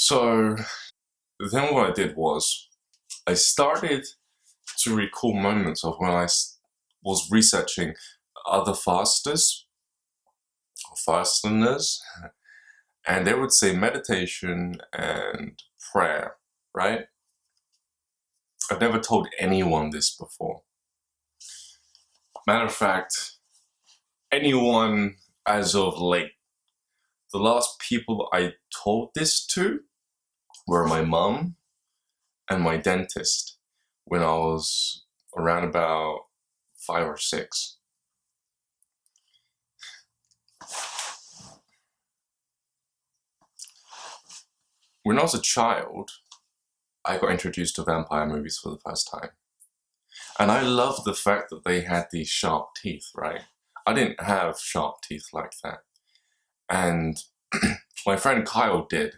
So then what I did was I started to recall moments of when was researching other fasteners, and they would say meditation and prayer, right? I've never told anyone this before. Matter of fact, anyone as of late. The last people I told this to were my mum and my dentist when I was around about 5 or 6. When I was a child, I got introduced to vampire movies for the first time. And I loved the fact that they had these sharp teeth, right? I didn't have sharp teeth like that. And my friend Kyle did.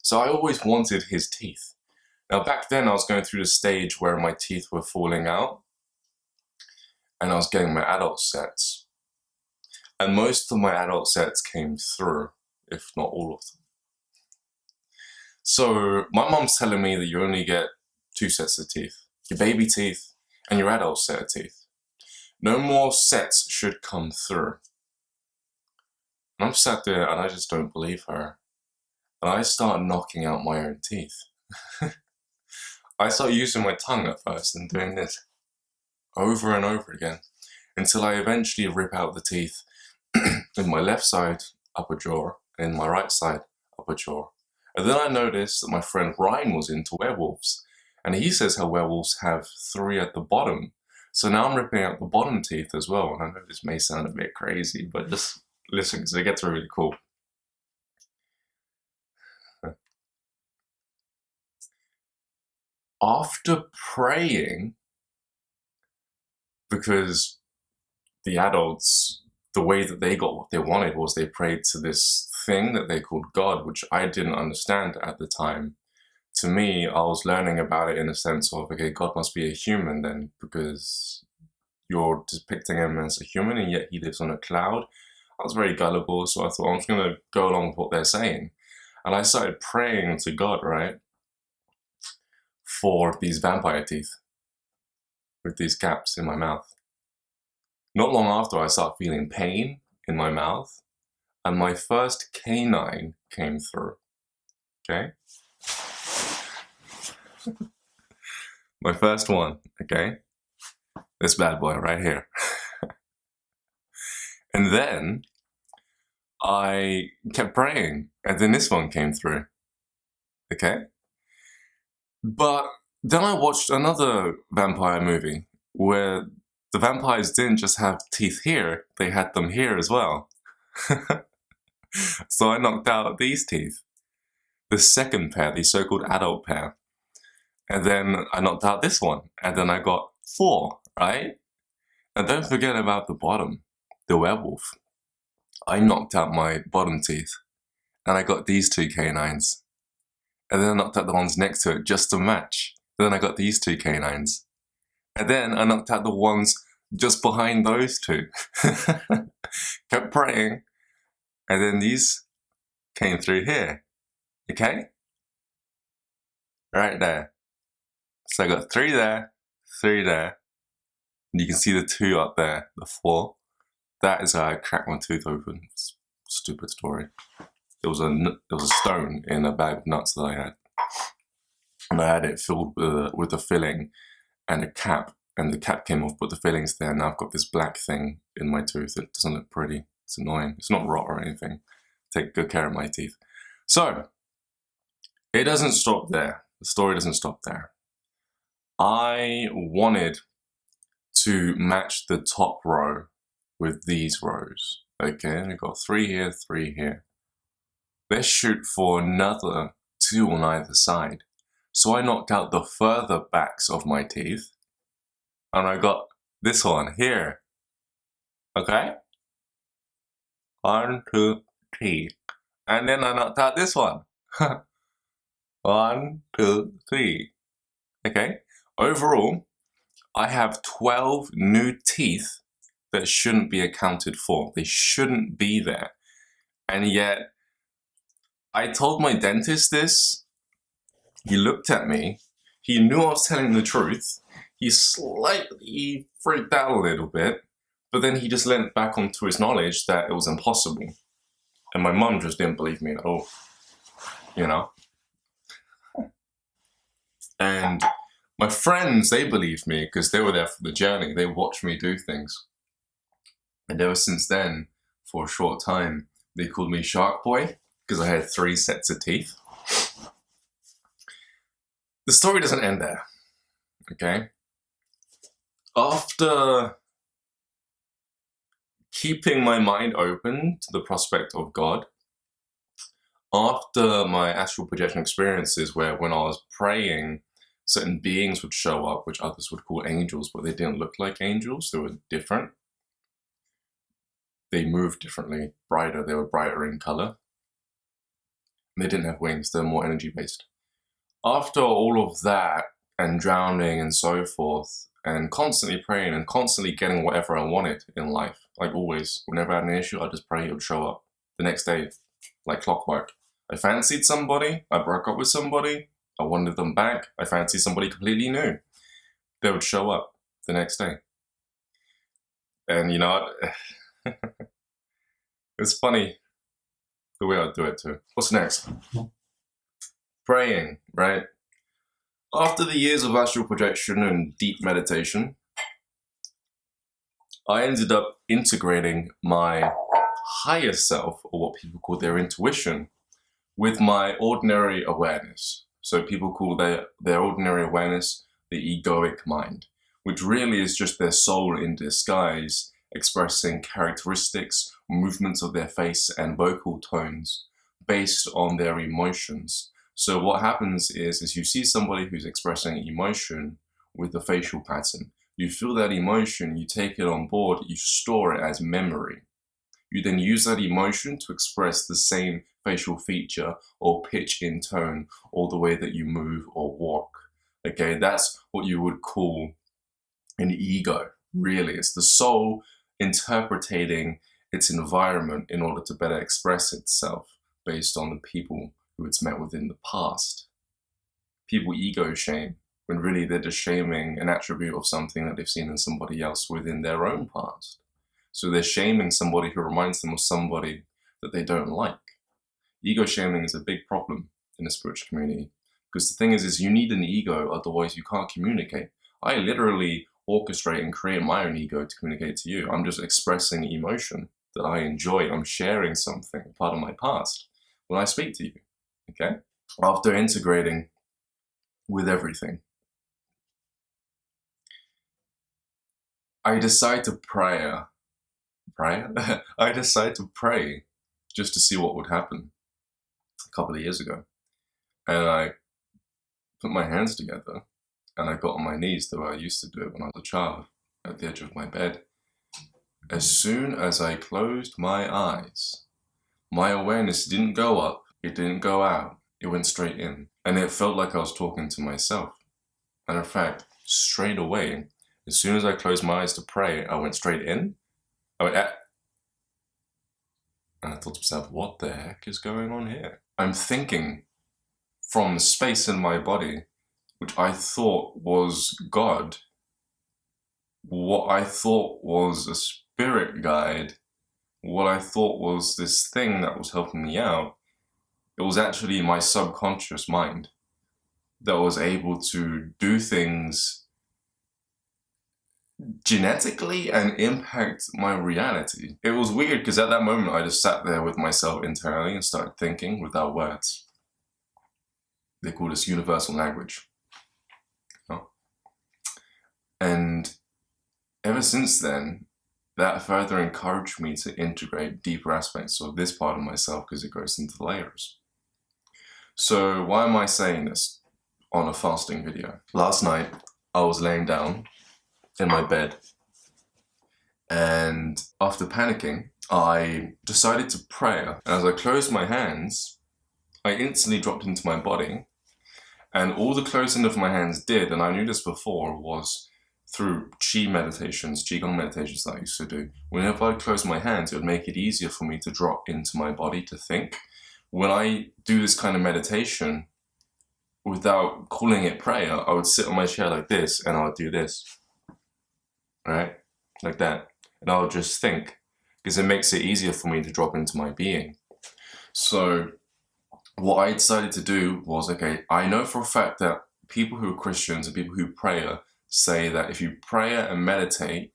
So I always wanted his teeth. Now back then I was going through the stage where my teeth were falling out and I was getting my adult sets. And most of my adult sets came through, if not all of them. So my mom's telling me that you only get 2 sets of teeth. Your baby teeth and your adult set of teeth. No more sets should come through. And I'm sat there and I just don't believe her. And I start knocking out my own teeth. I start using my tongue at first and doing this over and over again until I eventually rip out the teeth in my left side upper jaw and in my right side upper jaw. And then I noticed that my friend Ryan was into werewolves. And he says how werewolves have 3 at the bottom. So now I'm ripping out the bottom teeth as well. And I know this may sound a bit crazy, but just listen because it gets really cool. After praying, because the adults, the way that they got what they wanted was they prayed to this thing that they called God, which I didn't understand at the time. To me, I was learning about it in a sense of, okay, God must be a human then, because you're depicting him as a human and yet he lives on a cloud. I was very gullible, so I thought I'm just going to go along with what they're saying. And I started praying to God, right, for these vampire teeth with these gaps in my mouth. Not long after, I started feeling pain in my mouth, and my first canine came through. Okay? My first one, okay? This bad boy right here. And then I kept praying, and then this one came through. Okay? But then I watched another vampire movie where the vampires didn't just have teeth here, they had them here as well. So I knocked out these teeth, the second pair, the so-called adult pair. And then I knocked out this one, and then I got 4, right? And don't forget about the bottom, the werewolf. I knocked out my bottom teeth, and I got these 2 canines. And then I knocked out the ones next to it just to match. Then I got these 2 canines. And then I knocked out the ones just behind those 2. Kept praying, and then these came through here. Okay? Right there. So I got 3 there, 3 there. And you can see the 2 up there, the 4. That is how I cracked my tooth open. Stupid story. There was a stone in a bag of nuts that I had. And I had it filled with a filling and a cap. And the cap came off, but the filling's there. Now I've got this black thing in my tooth. It doesn't look pretty. It's annoying. It's not rot or anything. Take good care of my teeth. So, it doesn't stop there. The story doesn't stop there. I wanted to match the top row with these rows. Okay, we've got 3 here, 3 here. Let's shoot for another 2 on either side. So I knocked out the further backs of my teeth, and I got this one here. Okay? 1, 2, 3. And then I knocked out this one. 1, 2, 3. Okay? Overall, I have 12 new teeth that shouldn't be accounted for. They shouldn't be there. And yet, I told my dentist this. He looked at me. He knew I was telling the truth. He slightly freaked out a little bit, but then he just leant back onto his knowledge that it was impossible. And my mum just didn't believe me at all, you know? And my friends, they believed me because they were there for the journey. They watched me do things. And ever since then, for a short time, they called me Shark Boy because I had 3 sets of teeth. The story doesn't end there, okay? After keeping my mind open to the prospect of God, after my astral projection experiences where when I was praying, certain beings would show up, which others would call angels, but they didn't look like angels, they were different. They moved differently, brighter, they were brighter in color. They didn't have wings, they were more energy-based. After all of that, and drowning and so forth, and constantly praying and constantly getting whatever I wanted in life, like always, whenever I had an issue, I'd just pray it would show up the next day, like clockwork. I fancied somebody, I broke up with somebody, I wanted them back, I fancied somebody completely new. They would show up the next day. And you know, it's funny the way I do it too. What's next? Praying, right? After the years of astral projection and deep meditation, I ended up integrating my higher self, or what people call their intuition, with my ordinary awareness. So people call their ordinary awareness the egoic mind, which really is just their soul in disguise, expressing characteristics, movements of their face and vocal tones based on their emotions. So what happens is you see somebody who's expressing emotion with a facial pattern. You feel that emotion, you take it on board, you store it as memory. You then use that emotion to express the same facial feature or pitch in tone or the way that you move or walk. Okay, that's what you would call an ego, really. It's the soul interpreting its environment in order to better express itself based on the people who it's met with in the past. People ego shame when really they're just shaming an attribute of something that they've seen in somebody else within their own past. So they're shaming somebody who reminds them of somebody that they don't like. Ego shaming is a big problem in the spiritual community because the thing is you need an ego, otherwise you can't communicate. I literally orchestrate and create my own ego to communicate to you. I'm just expressing emotion that I enjoy. I'm sharing something, part of my past, when I speak to you, okay? After integrating with everything, I decide to pray. I decided to pray just to see what would happen a couple of years ago. And I put my hands together and I got on my knees the way I used to do it when I was a child at the edge of my bed. As soon as I closed my eyes, my awareness didn't go up, it didn't go out, it went straight in. And it felt like I was talking to myself. And in fact, straight away, as soon as I closed my eyes to pray, I went straight in. I went, ah. And I thought to myself, what the heck is going on here? I'm thinking from the space in my body, which I thought was God, what I thought was a spirit guide, what I thought was this thing that was helping me out, it was actually my subconscious mind that was able to do things genetically and impact my reality. It was weird because at that moment I just sat there with myself internally and started thinking without words. They call this universal language. And ever since then, that further encouraged me to integrate deeper aspects of this part of myself because it goes into layers. So why am I saying this on a fasting video? Last night, I was laying down in my bed, and after panicking, I decided to pray. And as I closed my hands, I instantly dropped into my body, and all the closing of my hands did, and I knew this before, was through qigong meditations that I used to do. Whenever I closed my hands, it would make it easier for me to drop into my body to think, when I do this kind of meditation, without calling it prayer, I would sit on my chair like this and I would do this, right? Like that. And I would just think, because it makes it easier for me to drop into my being. So what I decided to do was, okay, I know for a fact that people who are Christians and people who pray say that if you pray and meditate,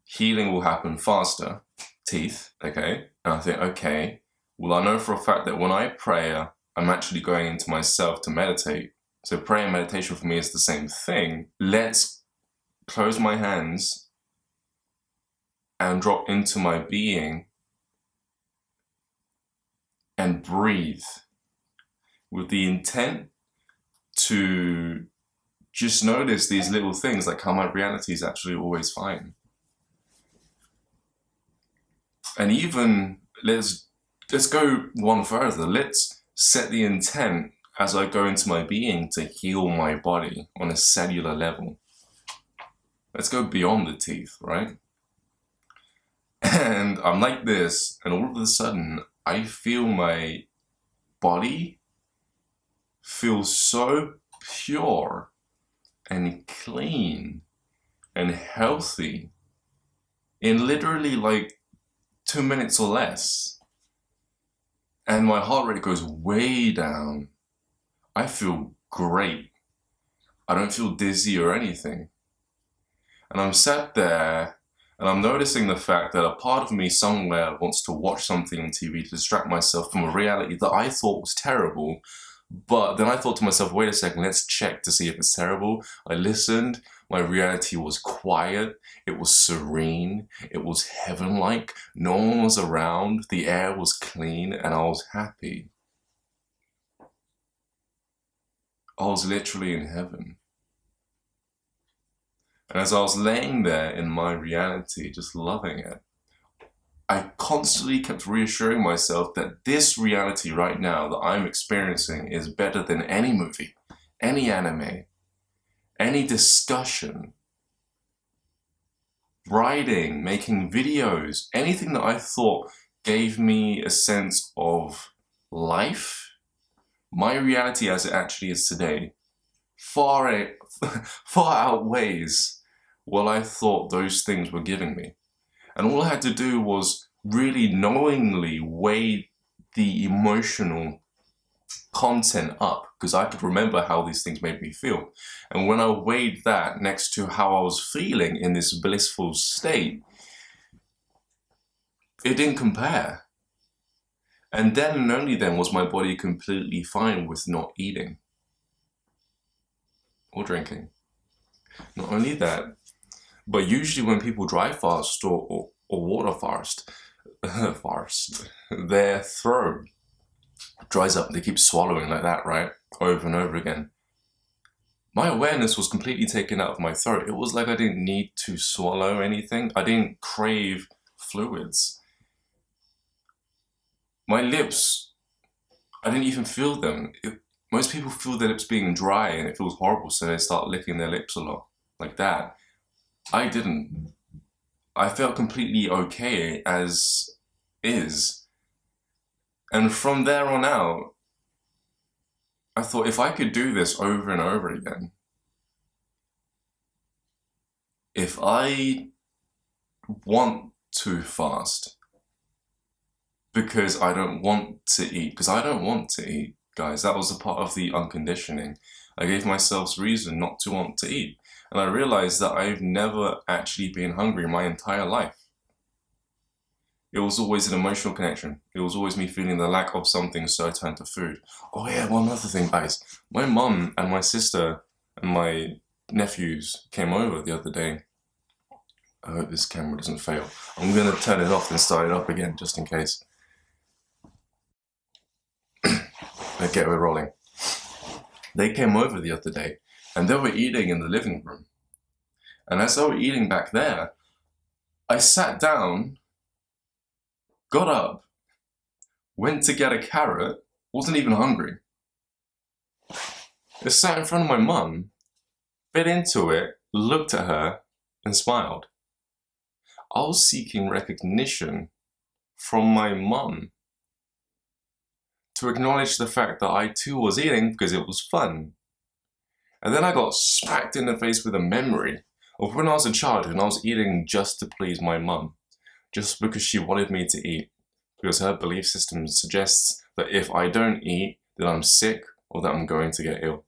healing will happen faster. Teeth, okay? And I think, okay, well, I know for a fact that when I pray, I'm actually going into myself to meditate. So prayer and meditation for me is the same thing. Let's close my hands and drop into my being and breathe with the intent to just notice these little things, like how my reality is actually always fine. And even let's go one further. Let's set the intent as I go into my being to heal my body on a cellular level. Let's go beyond the teeth, right? And I'm like this, and all of a sudden, I feel my body feel so pure and clean and healthy in literally like 2 minutes or less. And my heart rate goes way down. I feel great. I don't feel dizzy or anything. And I'm sat there and I'm noticing the fact that a part of me somewhere wants to watch something on TV to distract myself from a reality that I thought was terrible. But then I thought to myself, wait a second, let's check to see if it's terrible. I listened. My reality was quiet. It was serene. It was heaven-like. No one was around. The air was clean and I was happy. I was literally in heaven. And as I was laying there in my reality, just loving it, I constantly kept reassuring myself that this reality right now that I'm experiencing is better than any movie, any anime, any discussion, writing, making videos, anything that I thought gave me a sense of life. My reality as it actually is today far outweighs what I thought those things were giving me. And all I had to do was really knowingly weigh the emotional content up, because I could remember how these things made me feel. And when I weighed that next to how I was feeling in this blissful state, it didn't compare. And then and only then was my body completely fine with not eating or drinking. Not only that, but usually when people dry fast or water fast, their throat dries up. They keep swallowing like that, right? Over and over again. My awareness was completely taken out of my throat. It was like I didn't need to swallow anything. I didn't crave fluids. My lips, I didn't even feel them. Most people feel their lips being dry and it feels horrible, so they start licking their lips a lot, like that. I didn't. I felt completely okay as is. And from there on out, I thought if I could do this over and over again, if I want to fast because I don't want to eat, because I don't want to eat, guys, that was a part of the unconditioning. I gave myself reason not to want to eat. And I realized that I've never actually been hungry my entire life. It was always an emotional connection. It was always me feeling the lack of something, so I turned to food. Oh yeah, one other thing, guys. My mum and my sister and my nephews came over the other day. I hope this camera doesn't fail. I'm going to turn it off and start it up again, just in case. Okay, we're rolling. They came over the other day, and they were eating in the living room. And as they were eating back there, I sat down, got up, went to get a carrot, wasn't even hungry. I sat in front of my mum, bit into it, looked at her, and smiled. I was seeking recognition from my mum to acknowledge the fact that I too was eating because it was fun. And then I got smacked in the face with a memory of when I was a child and I was eating just to please my mum, just because she wanted me to eat, because her belief system suggests that if I don't eat, then I'm sick or that I'm going to get ill.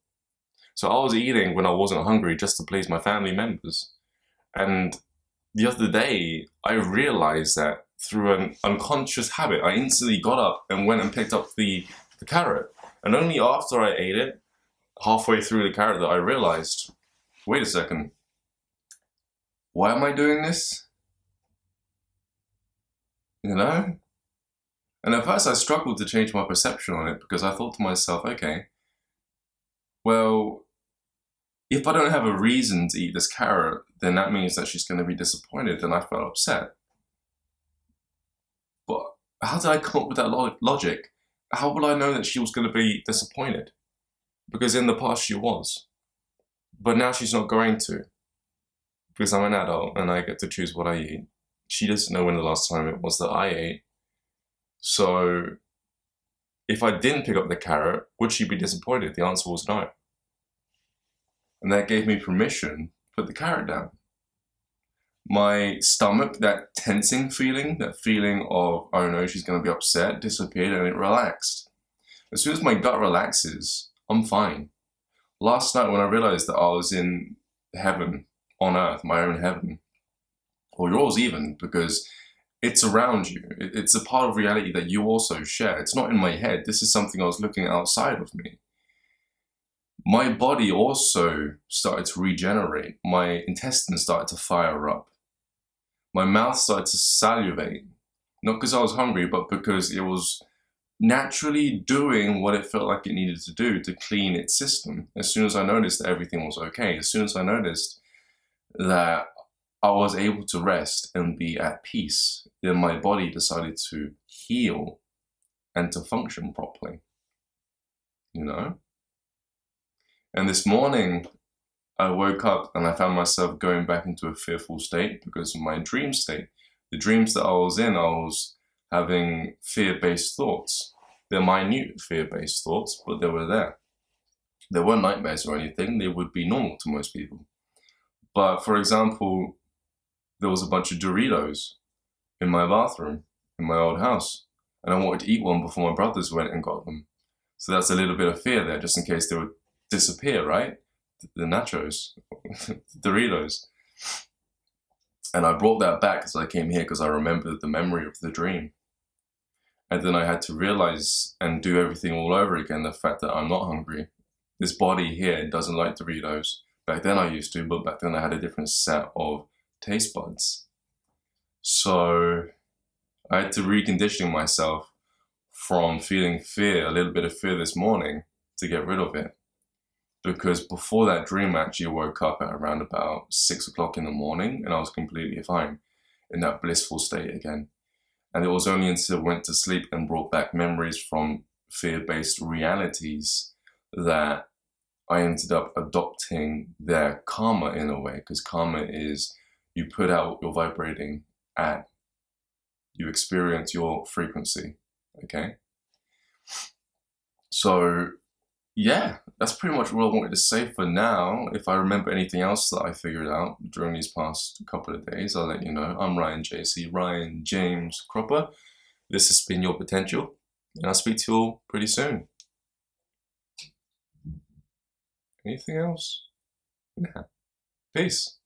So I was eating when I wasn't hungry just to please my family members. And the other day, I realized that through an unconscious habit, I instantly got up and went and picked up the carrot. And only after I ate it, halfway through the carrot, that I realized, wait a second, why am I doing this? You know? And at first I struggled to change my perception on it because I thought to myself, okay, well, if I don't have a reason to eat this carrot, then that means that she's going to be disappointed, and I felt upset. But how did I come up with that logic? How will I know that she was going to be disappointed? Because in the past she was. But now she's not going to. Because I'm an adult and I get to choose what I eat. She doesn't know when the last time it was that I ate. So if I didn't pick up the carrot, would she be disappointed? The answer was no. And that gave me permission to put the carrot down. My stomach, that tensing feeling, that feeling of, oh no, she's going to be upset, disappeared and it relaxed. As soon as my gut relaxes, I'm fine. Last night when I realized that I was in heaven, on earth, my own heaven, or yours even, because it's around you. It's a part of reality that you also share. It's not in my head. This is something I was looking outside of me. My body also started to regenerate. My intestines started to fire up. My mouth started to salivate. Not because I was hungry, but because it was naturally doing what it felt like it needed to do to clean its system. As soon as I noticed that everything was okay, as soon as I noticed that I was able to rest and be at peace, then my body decided to heal and to function properly. You know? And this morning, I woke up and I found myself going back into a fearful state because of my dream state. The dreams that I was having fear-based thoughts. They're minute fear-based thoughts, but they were there. They weren't nightmares or anything. They would be normal to most people. But for example, there was a bunch of Doritos in my bathroom, in my old house. And I wanted to eat one before my brothers went and got them. So that's a little bit of fear there, just in case they would disappear, right? The nachos, the Doritos. And I brought that back as I came here because I remembered the memory of the dream. And then I had to realize and do everything all over again, the fact that I'm not hungry. This body here doesn't like Doritos. Back then I used to, but back then I had a different set of taste buds. So I had to recondition myself from feeling fear, a little bit of fear this morning, to get rid of it. Because before that dream, I actually woke up at around about 6 o'clock in the morning and I was completely fine in that blissful state again. And it was only until I went to sleep and brought back memories from fear-based realities that I ended up adopting their karma in a way. Because karma is you put out what you're vibrating at. You experience your frequency, okay? So yeah, that's pretty much what I wanted to say for now. If I remember anything else that I figured out during these past couple of days, I'll let you know. I'm Ryan JC, Ryan James Cropper. This has been Your Potential, and I'll speak to you all pretty soon. Anything else? Yeah. Peace.